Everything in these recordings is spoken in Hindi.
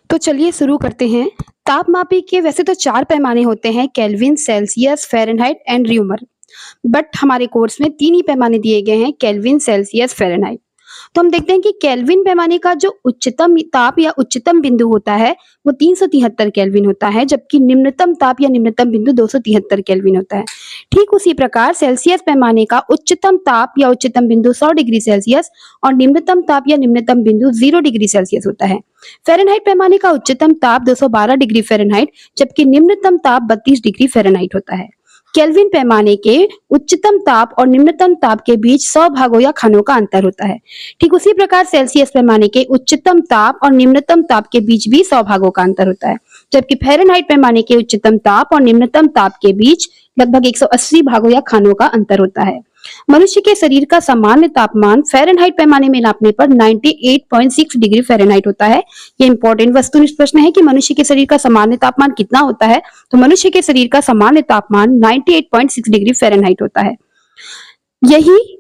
तो चलिए शुरू करते हैं। तापमापी के वैसे तो 4 पैमाने होते हैं, kelvin, Celsius, Fahrenheit and rumour. But हमारे कोर्स में 3 ही पैमाने दिए गए हैं, केल्विन, सेल्सियस, फ़ारेनहाइट। तो हम देखते हैं कि केल्विन पैमाने का जो उच्चतम ताप या उच्चतम बिंदु होता है, वो 373 केल्विन होता है, जबकि निम्नतम ताप या निम्नतम बिंदु 273 केल्विन होता है। ठीक उसी प्रकार सेल्सियस पैमाने का उच्चतम ताप या उच्चतम बिंदु 100 डिग्री सेल्सियस और निम्नतम ताप या निम्नतम बिंदु 0 डिग्री सेल्सियस होता है। फ़ारेनहाइट पैमाने का उच्चतम ताप 212 डिग्री फ़ारेनहाइट जबकि निम्नतम ताप 32 डिग्री फ़ारेनहाइट होता है। केल्विन पैमाने के उच्चतम ताप और निम्नतम ताप के बीच 100 भागों या खानों का अंतर होता है। ठीक उसी प्रकार सेल्सियस पैमाने के उच्चतम ताप और निम्नतम ताप के बीच भी 100 भागों का अंतर होता है, जबकि फ़ारेनहाइट पैमाने के उच्चतम ताप और निम्नतम ताप के बीच लगभग 180 भागों या खानों का अंतर होता है। मनुष्य के शरीर का सामान्य तापमान फ़ारेनहाइट पैमाने में नापने पर 98.6 डिग्री फ़ारेनहाइट होता है। ये इंपॉर्टेंट वस्तुनिष्ठ प्रश्न है कि मनुष्य के शरीर का सामान्य तापमान कितना होता है। तो मनुष्य के शरीर का सामान्य तापमान 98.6 डिग्री फ़ारेनहाइट होता है। यही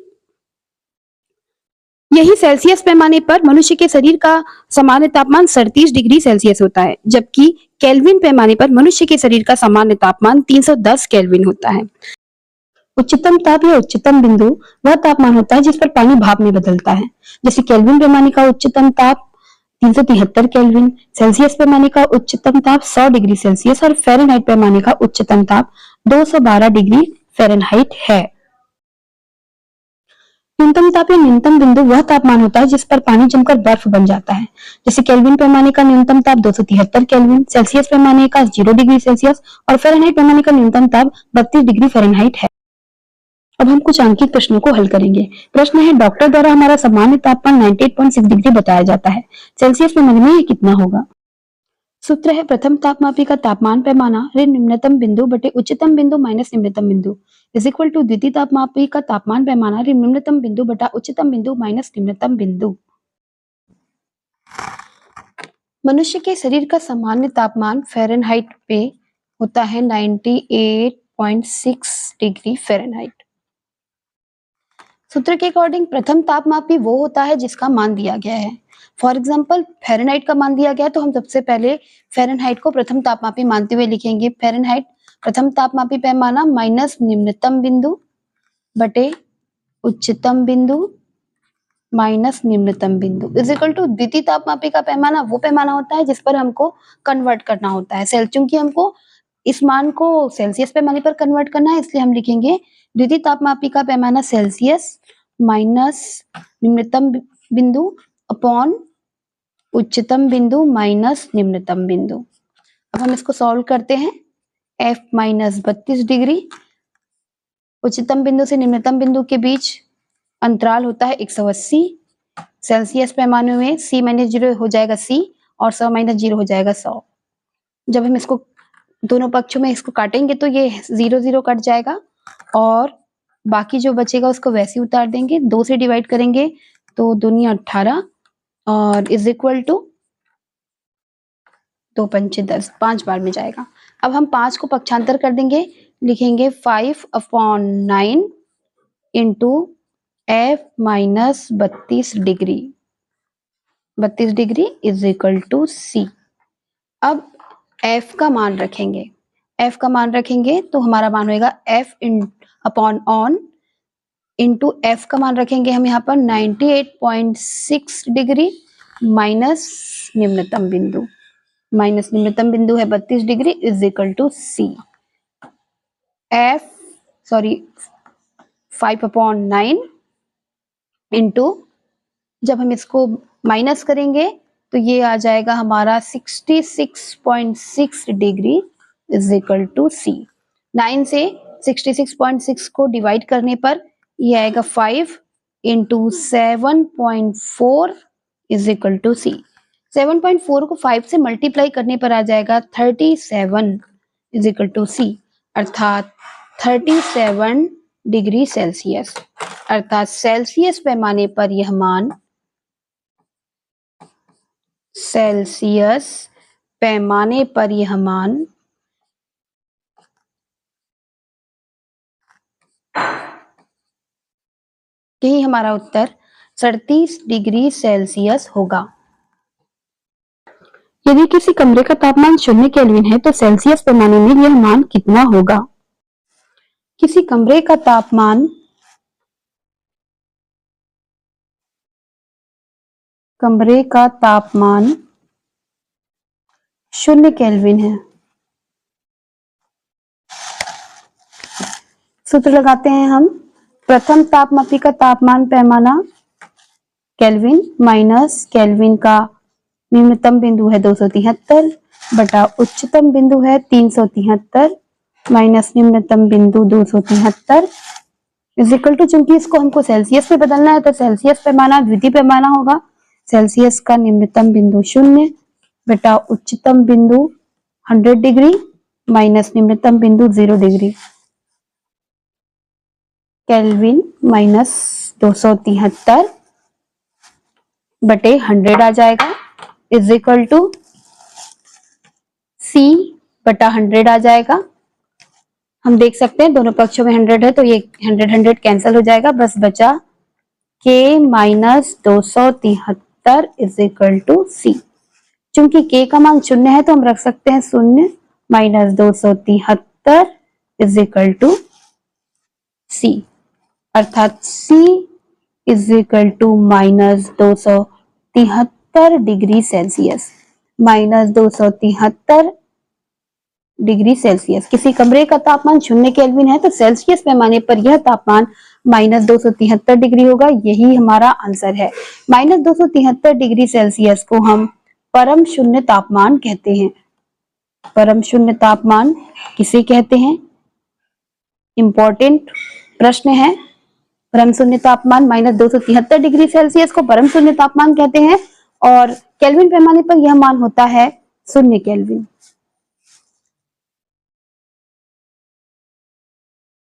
यही सेल्सियस पैमाने पर मनुष्य के शरीर का सामान्य तापमान 37 डिग्री सेल्सियस होता है, जबकि केल्विन पैमाने पर मनुष्य के शरीर का सामान्य तापमान 310 केल्विन होता है। उच्चतम ताप या उच्चतम बिंदु वह तापमान होता है जिस पर पानी भाप में बदलता है। जैसे केल्विन पैमाने का उच्चतम ताप 373 केल्विन, सेल्सियस पैमाने का उच्चतम ताप 100 डिग्री सेल्सियस और फ़ारेनहाइट पैमाने का उच्चतम ताप 212 डिग्री फ़ारेनहाइट है। न्यूनतम ताप या न्यूनतम बिंदु वह तापमान होता है जिस पर पानी जमकर बर्फ बन जाता है। जैसे केल्विन पैमाने का न्यूनतम ताप 273 केल्विन, सेल्सियस पैमाने का 0 डिग्री सेल्सियस और फ़ारेनहाइट पैमाने का न्यूनतम ताप 32 डिग्री फ़ारेनहाइट है। अब हम कुछ अंकित प्रश्नों को हल करेंगे। प्रश्न है, डॉक्टर द्वारा हमारा सामान्य तापमान 98.6 डिग्री बताया जाता है, सेल्सियस पैमाने में ये कितना होगा? सूत्र है, प्रथम तापमापी का तापमान पैमाना ऋण निम्नतम बिंदु बटे उच्चतम बिंदु माइनस निम्नतम बिंदु इज इक्वल टू द्वितीय तापमापी का तापमान पैमाना ऋण निम्नतम बिंदु बटा उच्चतम बिंदु माइनस निम्नतम बिंदु। मनुष्य के शरीर का सामान्य तापमान फ़ारेनहाइट पे होता है 98.6 डिग्री फ़ारेनहाइट। सूत्र के अकॉर्डिंग प्रथम तापमापी वो होता है जिसका मान दिया गया है। फॉर एग्जाम्पल फ़ारेनहाइट का मान दिया गया है तो हम सबसे पहले फ़ारेनहाइट को प्रथम तापमापी मानते हुए लिखेंगे। फ़ारेनहाइट प्रथम तापमापी पैमाना माइनस निम्नतम बिंदु बटे उच्चतम बिंदु माइनस निम्नतम बिंदु इज इक्वल टू द्वितीय तापमापी का पैमाना वो पैमाना होता है जिस पर हमको कन्वर्ट करना होता है। चूंकि हमको इस मान को सेल्सियस पैमाने पर कन्वर्ट करना है, इसलिए हम लिखेंगे द्वितीय तापमापी का पैमाना सेल्सियस माइनस निम्नतम बिंदु अपॉन उच्चतम बिंदु माइनस निम्नतम बिंदु। अब हम इसको सॉल्व करते हैं। F माइनस 32 डिग्री, उच्चतम बिंदु से निम्नतम बिंदु के बीच अंतराल होता है 180। सेल्सियस पैमाने में C माइनस 0 हो जाएगा C और 100 माइनस 0 हो जाएगा 100। जब हम इसको दोनों पक्षों में इसको काटेंगे तो ये 0 0 कट जाएगा और बाकी जो बचेगा उसको वैसे ही उतार देंगे। 2 से डिवाइड करेंगे तो दूनी 18 और इज इक्वल टू 2 पंचे 10, 5 बार में जाएगा। अब हम 5 को पक्षांतर कर देंगे, लिखेंगे 5/9 into F minus 32 degree, 32 degree is equal to C। अब F का मान रखेंगे, F का मान रखेंगे तो हमारा मान होगा F upon on into F का मान रखेंगे हम यहाँ पर 98.6 डिग्री माइनस निम्नतम बिंदु, माइनस निम्नतम बिंदु है 32 degree is equal to C। 5/9 into, जब हम इसको माइनस करेंगे तो ये आ जाएगा हमारा 66.6 degree is equal to C। 9 से 66.6 को डिवाइड करने पर ये आएगा 5 into 7.4 is equal to C। 7.4 को 5 से मल्टीप्लाई करने पर आ जाएगा 37 इज इक्वल टू C, अर्थात 37 डिग्री सेल्सियस। अर्थात सेल्सियस पैमाने पर यह मान, सेल्सियस पैमाने पर यह मान यही हमारा उत्तर 37 डिग्री सेल्सियस होगा। यदि किसी कमरे का तापमान 0 केल्विन है तो सेल्सियस पैमाने में यह मान कितना होगा? किसी कमरे का तापमान 0 केल्विन है। सूत्र लगाते हैं हम। प्रथम तापमापी का तापमान पैमाना केल्विन माइनस केल्विन का न्यूनतम बिंदु है 273 बटा उच्चतम बिंदु है 373 माइनस न्यूनतम बिंदु 273 इज इक्वल टू, चूंकि इसको हमको सेल्सियस में बदलना है तो सेल्सियस पैमाना द्वितीय पैमाना होगा। सेल्सियस का निम्नतम बिंदु 0 बटा उच्चतम बिंदु 100 डिग्री माइनस निम्नतम बिंदु 0 डिग्री। केल्विन माइनस 273 बटे 100 आ जाएगा इज इक्वल टू C बटा 100 आ जाएगा। हम देख सकते हैं दोनों पक्षों में 100 है तो ये 100 कैंसिल हो जाएगा, बस बचा K minus 273 is equal to C। चूंकि K का मान 0 है तो हम रख सकते हैं 0 minus 273 is equal to C, अर्थात C is equal to minus 273 degree Celsius. Minus 273 degree Celsius. किसी कमरे का तापमान 0 केल्विन है तो सेल्सियस पैमाने पर यह तापमान माइनस 273 डिग्री होगा। यही हमारा आंसर है। माइनस 273 डिग्री सेल्सियस को हम परम शून्य तापमान कहते हैं। परम शून्य तापमान किसे कहते हैं? इंपॉर्टेंट प्रश्न है। परम शून्य तापमान माइनस 273 डिग्री सेल्सियस को परम शून्य तापमान कहते हैं और केल्विन पैमाने पर यह मान होता है 0 केल्विन।